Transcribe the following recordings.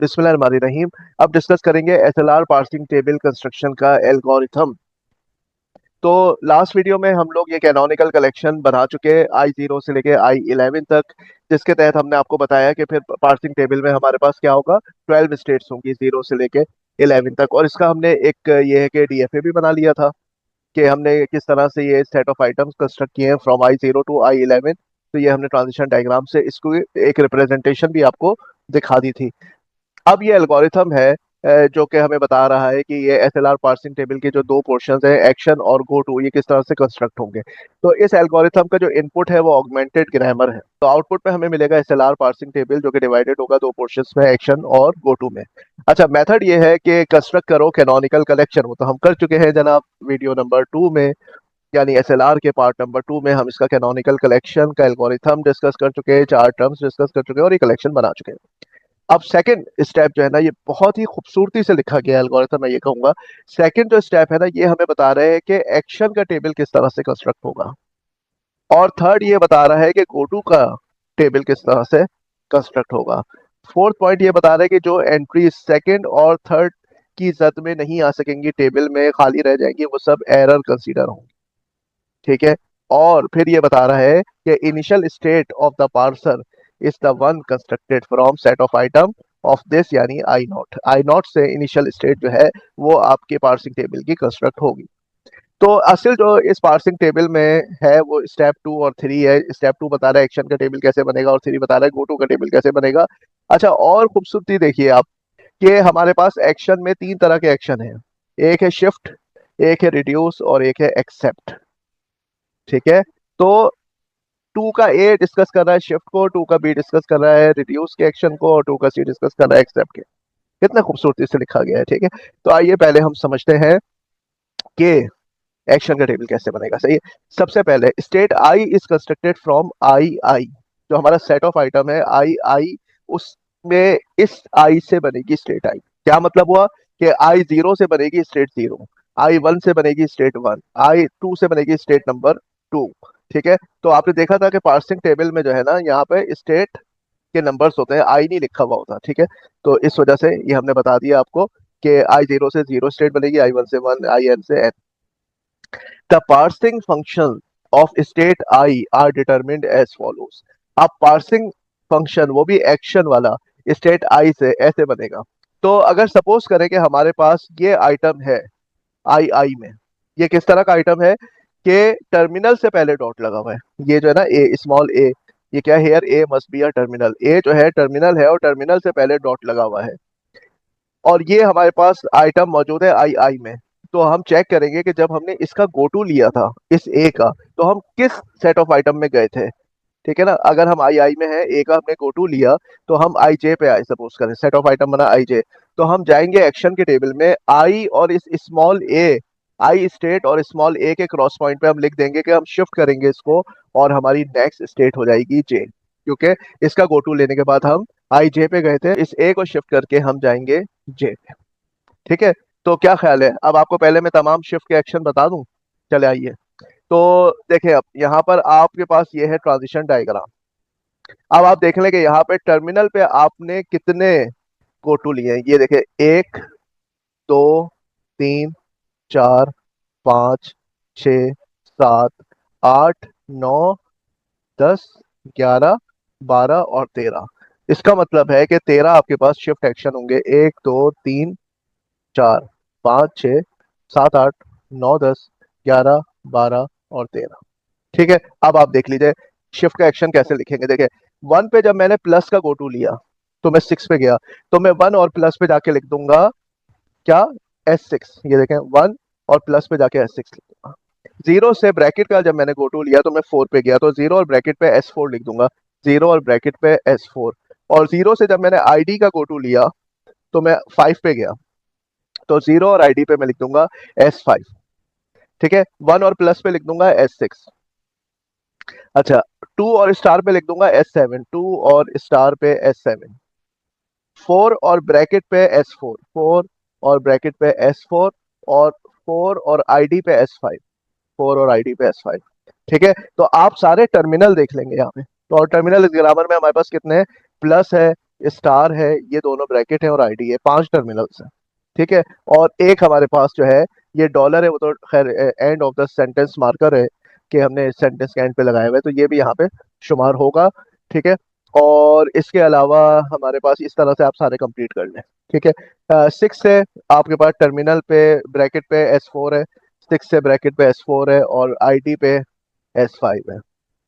बिस्मिल्लाहिर्रहमानिर्रहीम। अब डिस्कस करेंगे एसएलआर पार्सिंग टेबल कंस्ट्रक्शन का एल्गोरिथम। तो लास्ट वीडियो में हम लोग ये कैनोनिकल कलेक्शन बना चुके हैं I0 से लेके I11 तक, जिसके तहत हमने आपको बताया कि फिर पार्सिंग टेबल में हमारे पास क्या होगा, 12 स्टेट्स होंगी 0 से लेके 11 तक। और इसका हमने एक ये है कि डीएफए भी बना लिया था कि हमने किस तरह से ये सेट ऑफ आइटम्स कंस्ट्रक्ट किए हैं फ्रॉम I0 टू I11। तो ये हमने ट्रांजिशन डायग्राम से इसको एक रिप्रेजेंटेशन भी आपको दिखा दी थी। अब ये एल्गोरिथम है जो कि हमें बता रहा है कि ये एसएलआर पार्सिंग टेबल के जो दो पोर्शंस हैं, एक्शन और गो टू, ये किस तरह से कंस्ट्रक्ट होंगे। तो इस एल्गोरिथम का जो इनपुट है वो ऑगमेंटेड ग्रामर है। तो आउटपुट में हमें मिलेगा एसएलआर पार्सिंग टेबल जो कि डिवाइडेड होगा दो पोर्शंस में, एक्शन और गो टू में। अच्छा, मेथड ये है कि कंस्ट्रक्ट करो कैनोनिकल कलेक्शन। वो तो हम कर चुके हैं जनाब वीडियो नंबर 2 में, यानी एसएलआर के पार्ट नंबर 2 में हम इसका कैनोनिकल कलेक्शन का एल्गोरिथम डिस्कस कर चुके हैं, चार टर्म्स डिस्कस कर चुके हैं और ये कलेक्शन बना चुके हैं। अब सेकंड स्टेप जो है ना, ये बहुत ही खूबसूरती से लिखा गया एल्गोरिथम, मैं ये कहूंगा। सेकंड जो स्टेप है ना, ये हमें बता रहे हैं कि एक्शन का टेबल किस तरह से कंस्ट्रक्ट होगा। और थर्ड ये बता रहा है कि गोटू का टेबल किस तरह से कंस्ट्रक्ट होगा। फोर्थ पॉइंट ये बता रहा है कि जो एंट्री सेकंड और थर्ड की जद में नहीं आ सकेंगी, टेबल में खाली रह जाएंगी, वो सब एरर कंसीडर होंगी। ठीक है। और फिर ये बता रहा है कि initial state of the parser is the one constructed from set of item of this, यानी आई नॉट से इनिशियल स्टेट जो है वो आपके पार्सिंग टेबल की कंस्ट्रक्ट होगी। तो असल जो इस पार्सिंग टेबल में है वो स्टेप 2 और 3 है। स्टेप 2 बता रहा है एक्शन का टेबल कैसे बनेगा और 3 बता रहा है गो टू का टेबल कैसे बनेगा। अच्छा, और खूबसूरती देखिए आप कि हमारे पास एक्शन में तीन तरह के एक्शन हैं। एक है शिफ्ट, एक है रिड्यूस और एक है एक्सेप्ट। ठीक है। तो 2 का ए डिस्कस कर रहा है शिफ्ट को, 2 का बी डिस्कस कर रहा है रिड्यूस के एक्शन को और 2 का सी डिस्कस कर रहा है एक्सेप्ट के। कितना खूबसूरती से लिखा गया है। ठीक है। तो आइए पहले हम समझते हैं कि एक्शन का टेबल कैसे बनेगा। सही है। सबसे पहले state I is constructed from I. जो हमारा सेट ऑफ आइटम है आई, उसमें इस आई से बनेगी स्टेट आई। क्या मतलब हुआ कि I0 से बनेगी स्टेट 0, I1 से बनेगी स्टेट 1, I2 से बनेगी स्टेट नंबर 2। ठीक है। तो आपने देखा था कि पार्सिंग टेबल में जो है ना, यहाँ पे स्टेट के नंबर्स होते हैं, आई नहीं लिखा हुआ होता। ठीक है। तो इस वजह से ये हमने बता दिया आपको कि I0 से 0 स्टेट बनेगी, I1 से 1, IN से n। The parsing function of state I are determined as follows. अब पार्सिंग फंक्शन, वो भी एक्शन वाला, स्टेट आई से ऐसे बनेगा। तो अगर सपोज करें कि हमारे पास ये आइटम है आई में, ये किस तरह का आइटम है कि टर्मिनल से पहले डॉट लगा हुआ है। ये जो है ना ए, स्मॉल ए, ये क्या है, here a must be a terminal. ए जो है टर्मिनल है और टर्मिनल से पहले डॉट लगा हुआ है। और ये हमारे पास आइटम मौजूद है आई में। तो हम चेक करेंगे कि जब हमने इसका गोटू लिया था इस ए का, तो हम किस सेट ऑफ आइटम में गए थे। ठीक है ना। अगर हम आई में है, ए का हमने गोटू लिया, तो हम आई जे पे आए, सपोज करें सेट ऑफ आइटम बना आई जे। तो हम जाएंगे एक्शन के टेबल में, आई और इस स्मॉल ए, आई स्टेट और स्मॉल ए के क्रॉस पॉइंट पे हम लिख देंगे कि हम शिफ्ट करेंगे इसको और हमारी नेक्स्ट स्टेट हो जाएगी जे। क्योंकि इसका गोटू लेने के बाद हम आई जे पे गए थे, इस ए को शिफ्ट करके हम जाएंगे जे पे। ठीक है। तो क्या ख्याल है, अब आपको पहले मैं तमाम शिफ्ट के एक्शन बता दूं। चले आइए। तो देखिए, अब यहाँ पर आपके पास ये है ट्रांजिशन डायग्राम। अब आप देख लें कि यहाँ पे टर्मिनल पे आपने कितने गो टू लिए हैं। ये देखिए, 1, 2, 3, 4, 5, 6, 7, 8, 9, 10, 11, 12 और 13। इसका मतलब है कि 13 आपके पास शिफ्ट एक्शन होंगे। 1, 2, 3, 4, 5, 6, 7, 8, 9, 10, 11, 12 और 13। ठीक है। अब आप देख लीजिए शिफ्ट का एक्शन कैसे लिखेंगे। देखिए, 1 पे जब मैंने प्लस का गोटू लिया तो मैं 6 पे गया, तो मैं 1 और प्लस पे जाके लिख दूंगा क्या, S6। ये देखें, 1 और प्लस पे जाके S6 लिख दूंगा। 0 से ब्रैकेट का जब मैंने गोटू लिया तो मैं 4 पे गया, तो 0 और ब्रैकेट पे S4 लिख दूंगा। 0 और ब्रैकेट पे S4। और 0 से जब मैंने आईडी का गोटू लिया तो मैं 5 पे गया, तो 0 और आईडी पे मैं लिख दूंगा S5। ठीक है। 1 और प्लस पे लिख दूंगा S6। अच्छा, 2 और स्टार पे लिख दूंगा S7, 2 और स्टार पे S7। 4 और ब्रैकेट पे S4, 4 और ब्रैकेट पे S4 और 4 और आईडी पे S5, 4 और आईडी पे S5। ठीक है। तो आप सारे टर्मिनल देख लेंगे यहाँ पे। तो और टर्मिनल इस ग्रामर में हमारे पास कितने हैं, प्लस है, स्टार है, ये दोनों ब्रैकेट है और आईडी है, 5 टर्मिनल्स है। ठीक है। और एक हमारे पास जो है ये डॉलर है, वो तो खैर end of the sentence marker है कि हमने सेंटेंस के एंड पे लगाया हुआ है, तो ये भी यहाँ पे शुमार होगा। ठीक है। और इसके अलावा हमारे पास इस तरह से आप सारे कंप्लीट कर लें। ठीक है। 6 है आपके पास टर्मिनल पे, ब्रैकेट पे S4 है, 6 से ब्रैकेट पे S4 है और आईडी पे S5 है।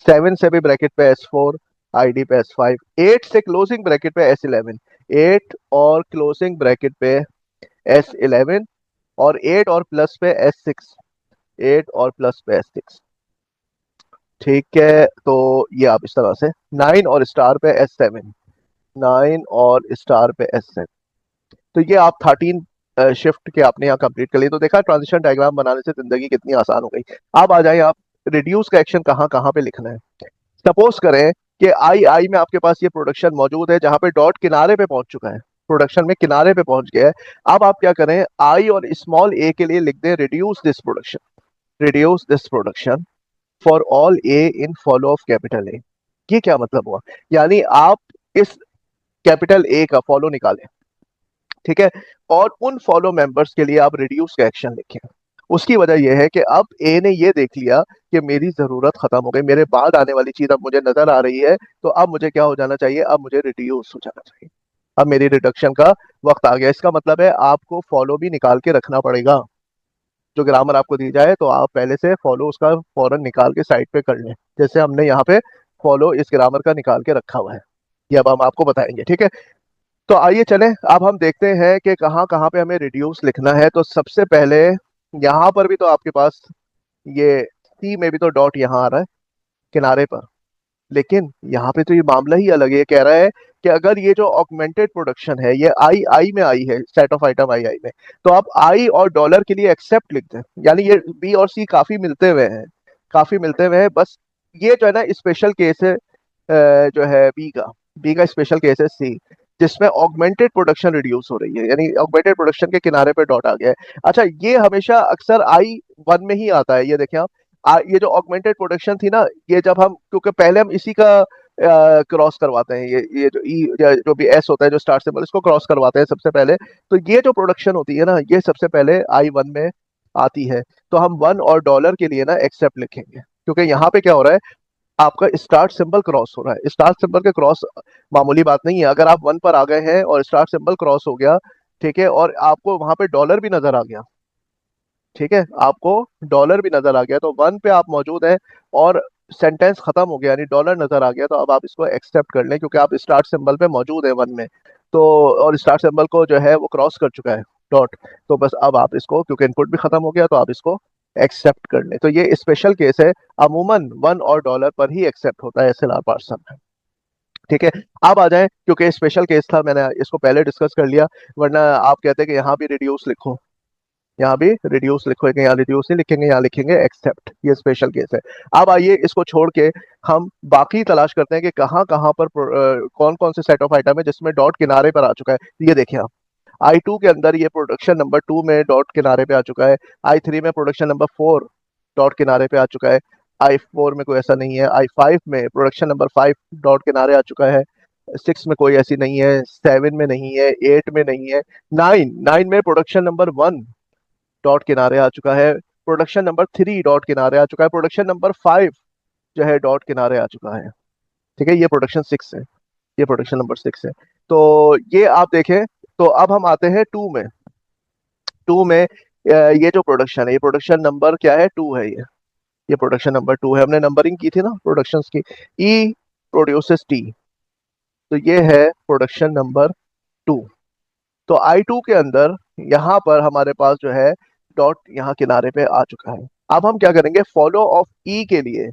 7 से भी ब्रैकेट पे S4, आईडी पे S5। 8 से क्लोजिंग ब्रैकेट पे S11, 8 और क्लोजिंग ब्रैकेट पे S11 और 8 और प्लस पे S6, 8 और प्लस पे S6। ठीक है। तो ये आप इस तरह से 9 और स्टार पे S7, 9 और स्टार पे S7। तो ये आप 13 शिफ्ट के आपने यहाँ कंप्लीट कर लिए। तो देखा ट्रांजिशन डायग्राम बनाने से जिंदगी कितनी आसान हो गई। अब आ जाए आप, रिड्यूस का एक्शन कहाँ कहाँ पे लिखना है। सपोज करें कि आई आई में आपके पास ये प्रोडक्शन मौजूद है जहां पे डॉट किनारे पे पहुंच चुका है, प्रोडक्शन में किनारे पे पहुंच गया है। अब आप क्या करें, आई और स्मॉल ए के लिए लिख दें reduce this production, reduce this production for all A in follow of capital A. ये क्या मतलब हुआ, यानी आप इस कैपिटल ए का फॉलो निकालें। ठीक है। और उन फॉलो मेंबर्स के लिए आप रिड्यूस का एक्शन लिखें। उसकी वजह यह है कि अब ए ने ये देख लिया कि मेरी जरूरत खत्म हो गई, मेरे बाद आने वाली चीज अब मुझे नजर आ रही है, तो अब मुझे क्या हो जाना चाहिए, अब मुझे रिड्यूस हो जाना चाहिए। अब मेरी रिडक्शन का वक्त आ गया। इसका मतलब है आपको फॉलो भी निकाल के रखना पड़ेगा। जो ग्रामर आपको दी जाए तो आप पहले से फॉलो उसका फौरन निकाल के साइड पे कर लें, जैसे हमने यहाँ पे फॉलो इस ग्रामर का निकाल के रखा हुआ है। ये अब हम आपको बताएंगे। ठीक है। तो आइए चलें, अब हम देखते हैं कि कहाँ कहाँ पे हमें रिड्यूस लिखना है। तो सबसे पहले यहाँ पर भी तो आपके पास ये सी में भी तो डॉट यहाँ आ रहा है किनारे पर, लेकिन यहाँ पे तो ये मामला ही अलग है। ये कह रहा है कि अगर ये जो ऑगमेंटेड प्रोडक्शन है ये आई आई में आई है, सेट ऑफ आइटम आई आई में, तो आप आई और डॉलर के लिए एक्सेप्ट लिख दें। यानी ये बी और सी काफी मिलते हुए हैं, काफी मिलते हुए हैं। बस ये जो है ना स्पेशल केस है, जो है बी का स्पेशल केस है सी, जिसमें ऑगमेंटेड प्रोडक्शन रिड्यूस हो रही है, यानी ऑगमेंटेड प्रोडक्शन के किनारे पे डॉट आ गया है। अच्छा, ये हमेशा अक्सर आई वन में ही आता है। ये देखें आप, ये जो ऑगमेंटेड प्रोडक्शन थी ना, ये जब हम, क्योंकि पहले हम इसी का क्रॉस करवाते हैं, ये जो ई जो भी एस होता है जो स्टार्ट सिंबल, इसको क्रॉस करवाते हैं सबसे पहले। तो ये जो प्रोडक्शन होती है ना, ये सबसे पहले आई वन में आती है। तो हम वन और डॉलर के लिए ना एक्सेप्ट लिखेंगे, क्योंकि यहाँ पे क्या हो रहा है, आपका स्टार्ट सिंबल क्रॉस हो रहा है। स्टार्ट सिंबल के क्रॉस मामूली बात नहीं है। अगर आप वन पर आ गए हैं और स्टार्ट सिंबल क्रॉस हो गया, ठीक है, और आपको वहां पे डॉलर भी नजर आ गया, ठीक है, आपको डॉलर भी नजर आ गया, तो वन पे आप मौजूद हैं और सेंटेंस खत्म हो गया, यानी डॉलर नजर आ गया, तो अब आप इसको एक्सेप्ट कर लें क्योंकि आप स्टार्ट सिंबल पे मौजूद है वन में। तो और स्टार्ट सिंबल को जो है वो क्रॉस कर चुका है डॉट, तो बस अब आप इसको, क्योंकि इनपुट भी खत्म हो गया, तो आप इसको एक्सेप्ट कर लें। तो ये स्पेशल केस है, अमूमन वन और डॉलर पर ही एक्सेप्ट होता है एसएलआर पार्सर में। ठीक है। अब आ जाए, क्योंकि स्पेशल केस था, मैंने इसको पहले डिस्कस कर लिया, वरना आप कहते हैं कि यहाँ भी रिड्यूस लिखो, यहाँ भी रिड्यूस लिखोगे, यहाँ रिड्यूस नहीं लिखेंगे, यहाँ लिखेंगे एक्सेप्ट। ये स्पेशल केस है। अब आइए इसको छोड़ के हम बाकी तलाश करते हैं कि कहाँ कहाँ पर कौन कौन से सेट ऑफ आइटम है जिसमें डॉट किनारे पर आ चुका है। ये देखिए आप, आई टू के अंदर ये प्रोडक्शन नंबर 2 में डॉट किनारे पे आ चुका है। आई थ्री में प्रोडक्शन नंबर 4 डॉट किनारे पे आ चुका है। आई फोर में कोई ऐसा नहीं है। आई फाइव में प्रोडक्शन नंबर 5 डॉट किनारे आ चुका है। 6 में कोई ऐसी नहीं है। 7 में नहीं है। 8 में नहीं है। 9 में प्रोडक्शन नंबर 1 डॉट किनारे आ चुका है। प्रोडक्शन नंबर 3 डॉट किनारे आ चुका है। प्रोडक्शन नंबर 5 जो है डॉट किनारे आ चुका है। ठीक है, ये प्रोडक्शन 6 है, ये प्रोडक्शन नंबर 6 है। तो ये आप देखें। तो अब हम आते हैं 2 में। 2 में ये जो प्रोडक्शन है, ये प्रोडक्शन नंबर क्या है, 2 है। ये प्रोडक्शन नंबर 2 है। हमने नंबरिंग की थी ना प्रोडक्शंस की, ई प्रोड्यूसेस टी, तो ये है प्रोडक्शन नंबर 2। तो आई टू के अंदर यहाँ पर हमारे पास जो है डॉट यहाँ किनारे पे आ चुका है। अब हम क्या करेंगे, फॉलो ऑफ ई के लिए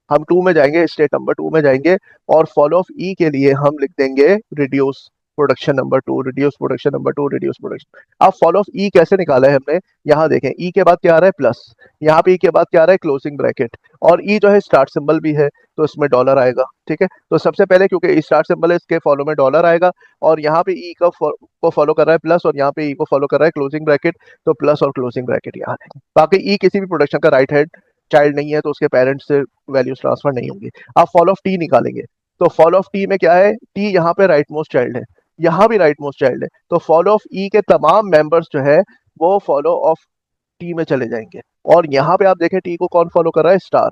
हम 2 में जाएंगे, स्टेट नंबर 2 में जाएंगे, और फॉलो ऑफ ई के लिए हम लिख देंगे reduce production number 2, reduce production number 2, reduce production. अब फॉलो ऑफ ई कैसे निकाला है हमने, यहाँ देखें, ई के बाद क्या आ रहा है प्लस, यहाँ पे ई के बाद क्या आ रहा है क्लोजिंग ब्रैकेट, और ई जो है स्टार्ट सिंबल भी है, तो इसमें डॉलर आएगा। ठीक है, तो सबसे पहले क्योंकि स्टार्ट सिंबल है, इसके फॉलो में डॉलर आएगा, और यहाँ पे ई को फॉलो कर रहा है प्लस, और यहाँ पे ई को फॉलो कर रहा है क्लोजिंग ब्रैकेट, तो प्लस और क्लोजिंग ब्रैकेट यहाँ है। बाकी ई किसी भी प्रोडक्शन का राइट हैंड चाइल्ड नहीं है, तो उसके पेरेंट्स से वैल्यूज ट्रांसफर नहीं होंगी। आप फॉलो ऑफ टी निकालेंगे, तो फॉल ऑफ टी में क्या है, टी यहाँ पे राइट मोस्ट चाइल्ड है, यहाँ भी राइट मोस्ट चाइल्ड है, तो फॉलो ऑफ ई के तमाम मेंबर्स जो है वो फॉलो ऑफ टी में चले जाएंगे। और यहाँ पे आप देखें टी को कौन फॉलो कर रहा है, स्टार,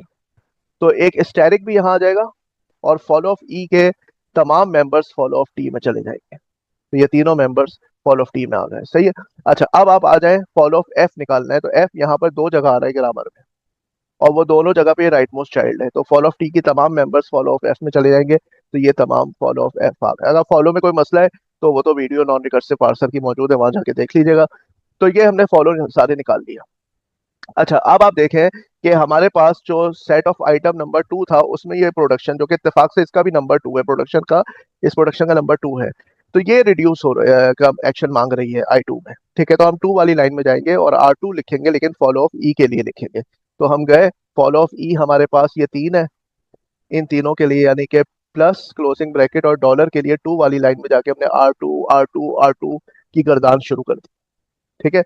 तो एक स्टैरिक भी यहाँ आ जाएगा और फॉलो ऑफ ई के तमाम मेंबर्स फॉलो ऑफ टी में चले जाएंगे। तो ये तीनों मेंबर्स फॉलो ऑफ टी में आ गए, सही है। अच्छा अब आप आ जाए फॉलो ऑफ एफ निकालना है, तो एफ यहाँ पर दो जगह आ रहा है ग्रामर में और वो दोनों जगह पे राइट मोस्ट चाइल्ड है, तो फॉलो ऑफ टी की तमाम मेंबर्स फॉलो ऑफ एफ में चले जाएंगे, तो ये तमाम फॉलो ऑफ एफ आ गए। अगर फॉलो में कोई मसला है तो वो तो वीडियो नॉन रिकर्सिव पार्सर की मौजूद है, वहां जाके देख लीजिएगा। तो ये हमने फॉलो सारे निकाल लिया। अच्छा अब आप देखें कि हमारे पास जो सेट ऑफ आइटम नंबर 2 था उसमें ये प्रोडक्शन, जो कि इत्तेफाक से इसका भी नंबर 2 है, प्रोडक्शन का, इस प्रोडक्शन का नंबर 2 है, तो ये रिड्यूस हो रहा है का एक्शन मांग रही है आई 2 में। ठीक है, तो हम 2 वाली लाइन में जाएंगे और R2 लिखेंगे, लेकिन फॉलो ऑफ ई के लिए लिखेंगे। तो हम गए फॉलो ऑफ ई, हमारे पास ये 3 है, इन तीनों के लिए यानी कि प्लस क्लोजिंग ब्रैकेट और डॉलर के लिए 2 वाली लाइन में जाके हमने R2 की गर्दान शुरू कर दी। ठीक है,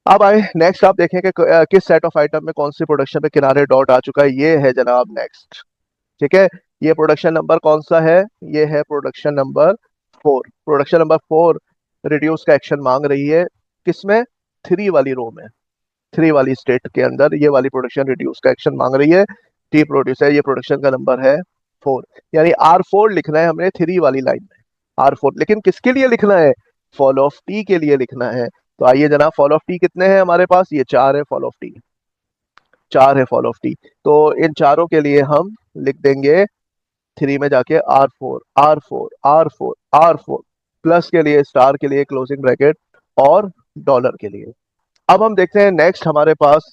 अब आए नेक्स्ट, आप देखें कि किस सेट ऑफ आइटम में कौन सी प्रोडक्शन पे किनारे डॉट आ चुका है, ये है जनाब नेक्स्ट। ठीक है, ये प्रोडक्शन नंबर कौन सा है, ये है production number 4। Production number 4 reduce का एक्शन मांग रही है, किसमें, 3 वाली रो में, 3 वाली स्टेट के अंदर ये वाली प्रोडक्शन रिड्यूस का एक्शन मांग रही है। टी प्रोड्यूस है, ये प्रोडक्शन का नंबर है 4, यानी R4 लिखना है हमने 3 वाली लाइन में, R4, लेकिन किसके लिए लिखना है, फॉल ऑफ टी के लिए लिखना है। तो आइए जनाब, फॉल ऑफ टी कितने हैं हमारे पास, ये 4 है फॉल ऑफ टी, 4 है फॉल ऑफ टी, तो इन चारों के लिए हम लिख देंगे 3 में जाके R4 प्लस के लिए, स्टार के लिए क्लोजिंग ब्रैकेट और डॉलर के लिए। अब हम देखते हैं नेक्स्ट हमारे पास,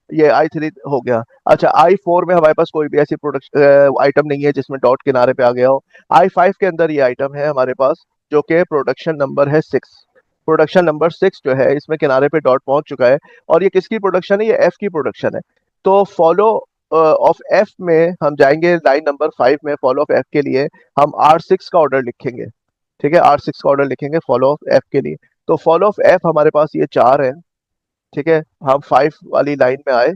ये I3 हो गया। अच्छा I4 में हमारे पास कोई भी ऐसी प्रोडक्ट आइटम नहीं है जिसमें डॉट किनारे पे आ गया हो। I5 के अंदर ये आइटम है हमारे पास, जो कि प्रोडक्शन नंबर है 6। प्रोडक्शन नंबर 6 जो है इसमें किनारे पे डॉट पहुंच चुका है, और ये किसकी प्रोडक्शन है, ये एफ की प्रोडक्शन है। तो फॉलो ऑफ एफ में हम जाएंगे लाइन नंबर 5 में, फॉलो ऑफ एफ के लिए हम R6 का ऑर्डर लिखेंगे। ठीक है, R6 का ऑर्डर लिखेंगे फॉलो ऑफ एफ के लिए। तो फॉलो ऑफ एफ हमारे पास ये 4 है। ठीक है, हम 5 वाली लाइन में आए,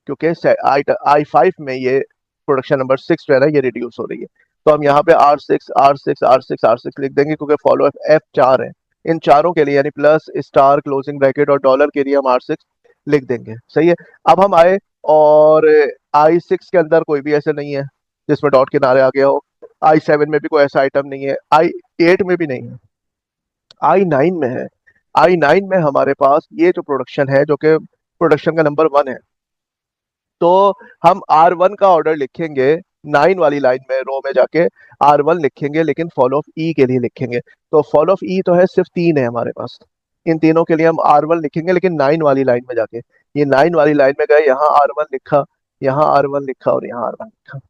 क्योंकि I5 में ये प्रोडक्शन नंबर 6 जो है ना ये रिड्यूस हो रही है, तो हम यहाँ पे R6 लिख देंगे, क्योंकि फॉलो एफ 4 है, इन चारों के लिए यानी प्लस स्टार क्लोजिंग ब्रैकेट और डॉलर के लिए हम R6 लिख देंगे, सही है। अब हम आए और I6 के अंदर कोई भी ऐसे नहीं है जिसमें डॉट किनारे आ गया हो, I7 में भी कोई ऐसा आइटम नहीं है, I8 में भी नहीं है, I9 में है। I9 में हमारे पास ये जो प्रोडक्शन है, जो कि प्रोडक्शन का नंबर 1 है, तो हम R1 का ऑर्डर लिखेंगे 9 वाली लाइन में, रो में जाके R1 लिखेंगे, लेकिन फॉलो ऑफ ई के लिए लिखेंगे। तो फॉलो ऑफ ई तो है, सिर्फ 3 है हमारे पास, इन तीनों के लिए हम R1 लिखेंगे, लेकिन 9 वाली लाइन में जाके, ये 9 वाली लाइन में गए, यहाँ R1 लिखा, यहाँ R1 लिखा और यहाँ R1 लिखा।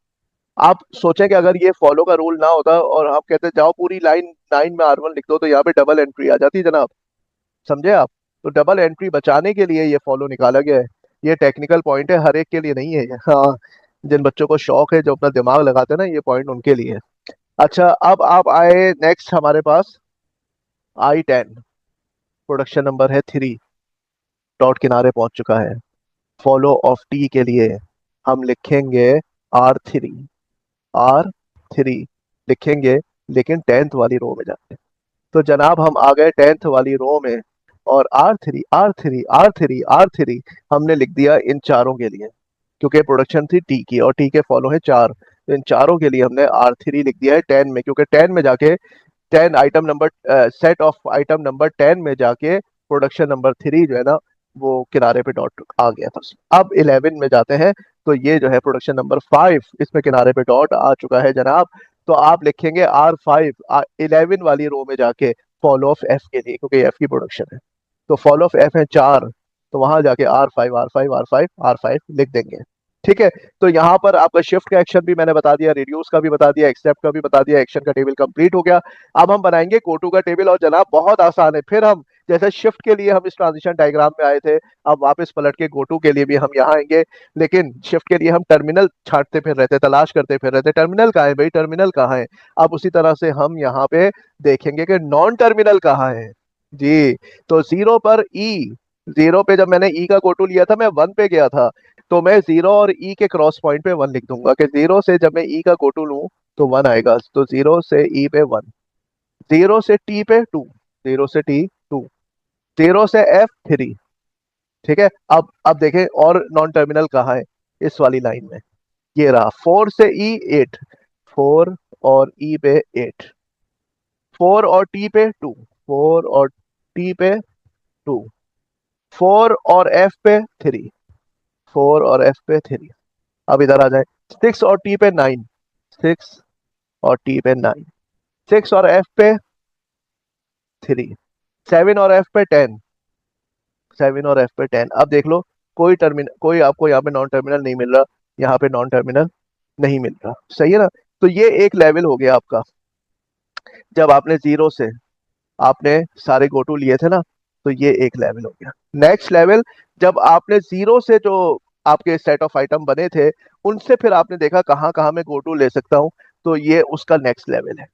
आप सोचें कि अगर ये फॉलो का रूल ना होता और आप कहते जाओ पूरी लाइन 9 में R1 लिख दो, तो यहाँ पे डबल एंट्री आ जाती जनाब, समझे आप। तो डबल एंट्री बचाने के लिए ये फॉलो निकाला गया है, ये टेक्निकल पॉइंट है, हर एक के लिए नहीं है ये। हाँ, जिन बच्चों को शौक है, जो अपना दिमाग लगाते हैं ना, ये पॉइंट उनके लिए है। अच्छा अब आप आए नेक्स्ट हमारे पास I10, प्रोडक्शन नंबर है 3, डॉट किनारे पहुंच चुका है। फॉलो ऑफ टी के लिए हम लिखेंगे R3, R3 लिखेंगे, लेकिन 10th वाली रो में जाते हैं। तो जनाब हम आ गए 10th वाली रो में, और R3 हमने लिख दिया इन चारों के लिए, क्योंकि प्रोडक्शन थी टी की और टी के फॉलो है 4, तो इन चारों के लिए हमने R3 लिख दिया है 10 में, क्योंकि 10 में जाके 10 item number, set of item number 10 में जाके प्रोडक्शन नंबर 3 जो है ना वो किनारे पे डॉट आ गया था। अब 11 में जाते हैं, तो ये जो है प्रोडक्शन नंबर 5, इसमें किनारे पे डॉट आ चुका है जनाब। तो आप लिखेंगे R5 11 वाली रो में जाके फॉलो ऑफ एफ के लिए, क्योंकि एफ की प्रोडक्शन है। तो फॉलो ऑफ एफ है 4, तो वहां जाके R5 लिख देंगे। ठीक है, तो यहाँ पर आपका शिफ्ट का एक्शन भी मैंने बता दिया, रिड्यूस का भी बता दिया, एक्सेप्ट का भी बता दिया, एक्शन का टेबल कंप्लीट हो गया। अब हम बनाएंगे कोटू का टेबल, और जनाब बहुत आसान है, फिर हम जैसे शिफ्ट के लिए हम इस ट्रांजिशन डायग्राम में आए थे, अब वापस पलट के गोटू के लिए भी हम यहाँ आएंगे। लेकिन शिफ्ट के लिए हम टर्मिनल छांटते फिर रहते, तलाश करते फिर रहते, टर्मिनल कहाँ है भाई, टर्मिनल कहाँ है। अब उसी तरह से हम यहाँ पे देखेंगे कि नॉन टर्मिनल कहाँ है जी। तो जीरो पर ई, जीरो पे जब मैंने ई का गोटू लिया था मैं 1 पे गया था, तो मैं जीरो और ई के क्रॉस पॉइंट पे 1 लिख दूंगा, कि जीरो से जब मैं ई का गोटू लूं तो 1 आएगा। तो 0 से ई पे 1, 0 से टी पे 2, 0 से टी 2, 0 से एफ 3। ठीक है, अब देखें और नॉन टर्मिनल कहाँ है इस वाली लाइन में। ये रहा 4 से ई 8, 4 और ई पे 8, 4 और टी पे 2, 4 और टी पे 2, 4 और एफ पे 3, 4 और एफ पे 3। अब इधर आ जाए, 6 और टी पे 9, 6 और टी पे 9, 6 और एफ पे 3, 7 और एफ पे 10, 7 और एफ पे 10। अब देख लो, कोई आपको यहाँ पे नॉन टर्मिनल नहीं मिल रहा, यहाँ पे नॉन टर्मिनल नहीं मिल रहा, सही है ना। तो ये एक लेवल हो गया आपका। जब आपने जीरो से आपने सारे गो टू लिए थे ना, तो ये एक लेवल हो गया। नेक्स्ट लेवल, जब आपने जीरो से जो आपके सेट ऑफ आइटम बने थे, उनसे फिर आपने देखा कहाँ कहाँ मैं गो टू ले सकता हूँ, तो ये उसका नेक्स्ट लेवल है।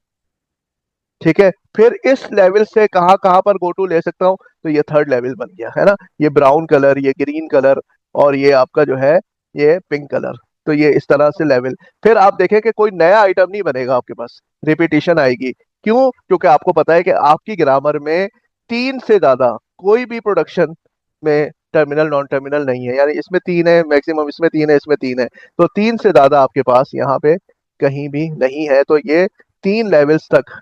ठीक है, फिर इस लेवल से कहाँ कहाँ पर गो टू ले सकता हूँ, तो ये थर्ड लेवल बन गया है ना। ये ब्राउन कलर, ये ग्रीन कलर, और ये आपका जो है ये पिंक कलर। तो ये इस तरह से लेवल। फिर आप देखें कि कोई नया आइटम नहीं बनेगा आपके पास, रिपीटिशन आएगी। क्यों? क्योंकि आपको पता है कि आपकी ग्रामर में तीन से ज्यादा कोई भी प्रोडक्शन में टर्मिनल नॉन टर्मिनल नहीं है, यानी इसमें तीन है मैक्सिमम, इसमें तीन है, इसमें तीन है। तो तीन से ज्यादा आपके पास यहाँ पे कहीं भी नहीं है। तो ये तीन लेवल्स तक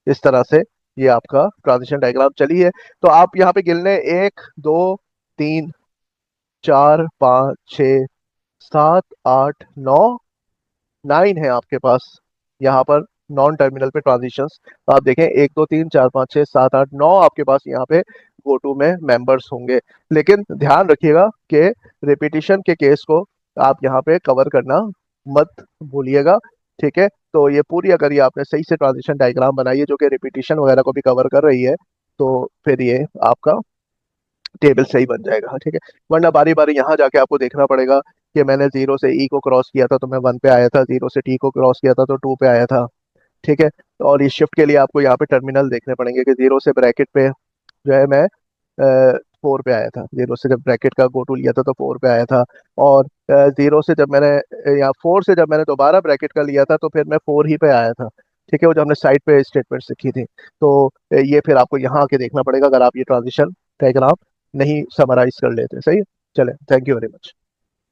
इस तरह से ये आपका ट्रांजिशन डायग्राम चली है। तो आप यहाँ पे गिनने, 1 2 3 4 5 6 7 8 9, 9 है आपके पास यहाँ पर नॉन टर्मिनल पे ट्रांजिशंस। तो आप देखें 1 2 3 4 5 6 7 8 9 आपके पास यहाँ पे गो टू में मेंबर्स होंगे। लेकिन ध्यान रखिएगा कि रिपीटिशन के केस को आप यहाँ पे कवर करना मत भूलिएगा। ठीक है, तो ये पूरी अगर ये आपने सही से ट्रांजिशन डायग्राम बनाई है जो कि रिपीटिशन वगैरह को भी कवर कर रही है, तो फिर ये आपका टेबल सही बन जाएगा। ठीक है, वरना बारी बारी यहाँ जाके आपको देखना पड़ेगा कि मैंने जीरो से ई को क्रॉस किया था तो मैं 1 पे आया था, जीरो से टी को क्रॉस किया था तो 2 पे आया था। ठीक है, और इस शिफ्ट के लिए आपको यहाँ पे टर्मिनल देखने पड़ेंगे कि जीरो से ब्रैकेट पे जो है मैं 4 पे आया था, जीरो से जब ब्रैकेट का गो टू लिया था तो 4 पे आया था। और जीरो से जब मैंने या 4 से जब मैंने दोबारा ब्रैकेट का लिया था तो फिर मैं 4 ही पे आया था। ठीक है, वो जो हमने साइड पे स्टेटमेंट सीखी थी। तो ये फिर आपको यहाँ आके देखना पड़ेगा अगर आप ये ट्रांजिशन डायग्राम नहीं समराइज कर लेते। सही है? चले, थैंक यू वेरी मच।